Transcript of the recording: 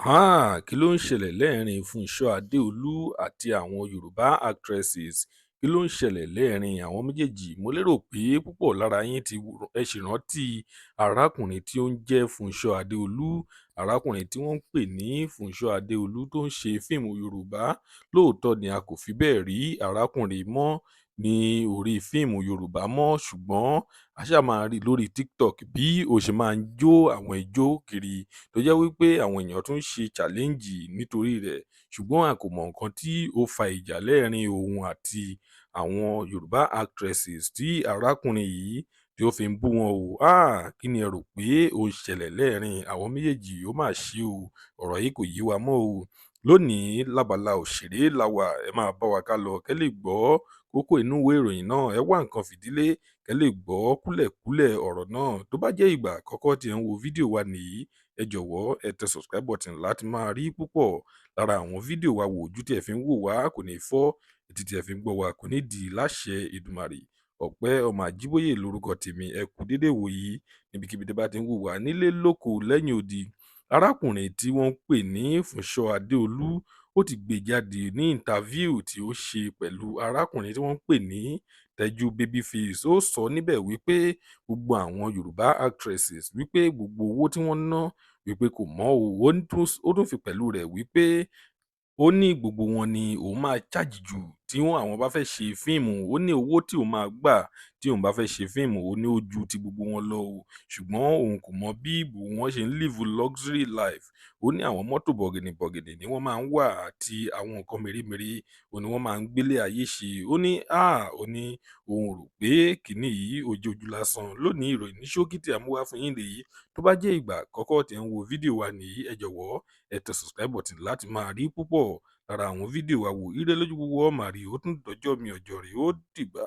Kí ló ń ṣẹlẹ̀ lẹ́ẹ̀rín Fúnṣọ́ Adéolú àti àwọn Yorùbá actresses? Kí ló ń ṣẹlẹ̀ lẹ́ẹ̀rín àwọn méjèèjì? Mo lérò pé púpọ̀ lára yín ẹ ṣì rántí arákùnrin tí ó ń jẹ́ Fúnṣọ́ Adéolú, arákùnrin tí wọ́n ń pè ní Fúnṣọ́ Adéolú tó ń ṣe fíìmù Yorùbá. Lóòótọ́ ni a kò fi bẹ́ẹ̀ rí arákùnrin mọ́ ní orí fíìmù Yorùbá mọ́, ṣùgbọ́n a ṣáà máa rí lórí TikTok bí ó ṣe máa ń jó àwọn ijó kiri tó jẹ́ wípé àwọn èèyàn tún ń ṣe challenge nítorí rẹ̀, ṣùgbọ́n a kò mọ nǹkan tí ó fa ìjà lẹ́ẹ̀rín òun àti àwọn Yorùbá actresses tí arákùnrin yìí tí ó fi ń bú wọn o. Kí ni ẹ rò pé ó ń ṣẹlẹ̀ lẹ́ẹ̀rín àwọn méjèèjì? Ó mà ṣe o, ọ̀rọ̀ yìí kò yé wa mọ́ o. Lónìí lábala òṣèré la wà, ẹ máa bá wa ká lọ kẹ́ lè gbọ́ kókó inú ìwé ìròyìn náà, ẹ wá nǹkan fìdílé kẹ́ lè gbọ́ kúlẹ̀kúlẹ̀ ọ̀rọ̀ náà. Tó bá jẹ́ ìgbà àkọ́kọ́ tí ẹ ń wo fídíò wa nìyí, ẹ jọ̀wọ́ ẹ tẹ subscribe button láti máa rí púpọ̀ lára àwọn fídíò wa wò. Ojú tí ẹ fi ń wò wá kò ní fọ́, etí tí ẹ fi ń gbọ́ wa kò ní di láṣẹ Èdùmàrè. Ọpẹ́ ọmọ Àjíbóyè lórúkọ tèmi, ẹ kú dédé wò yìí níbikíbi tí bá ti ń wò wá nílé lóko lẹ́yìn odi. Arákùnrin tí wọ́n ń pè ní Fúnṣọ́ Adéolú, ó ti gbé jáde ní interview tí ó ṣe pẹ̀lú arákùnrin tí wọ́n ń pè ní Tẹ́jú Babyface. Ó sọ níbẹ̀ wípé gbogbo àwọn Yorùbá actresses wípé gbogbo owó tí wọ́n ná wípé kò mọ́ o. Ó tún fi pẹ̀lú rẹ̀ wípé ó ní gbogbo wọn ni òun máa charge jù tí àwọn bá fẹ́ ṣe fíìmù. Ó ní owó tí òun máa gbà tí òun bá fẹ́ ṣe fíìmù, ó ní ó ju ti gbogbo wọn lọ o. Ṣùgbọ́n òun kò mọ bí wọ́n ṣe ń live luxury life. Ó ní àwọn mọ́tò bọ̀gìnì ni wọ́n máa ń wà àti àwọn nǹkan mèremère òun ni wọ́n máa ń gbélé ayé ṣe. Ó ní òun rò pé kìíní yìí ó jẹ́ ojú lásán. Lónìí ìròyìn ní ṣókí tí a mú wá fún yín rèé. Tó bá jẹ́ ìgbà àkọ́kọ́ tí ẹ ń wo fídíò wa nìyí, ẹ jọ̀wọ́ ẹ tẹ subscribe button láti máa rí púpọ̀ lára àwọn fídíò wa wò. Ire lójú gbogbo wa máa rí, ó tún dọjọ́ mi ọjọ́ rẹ̀, ó dìgbà.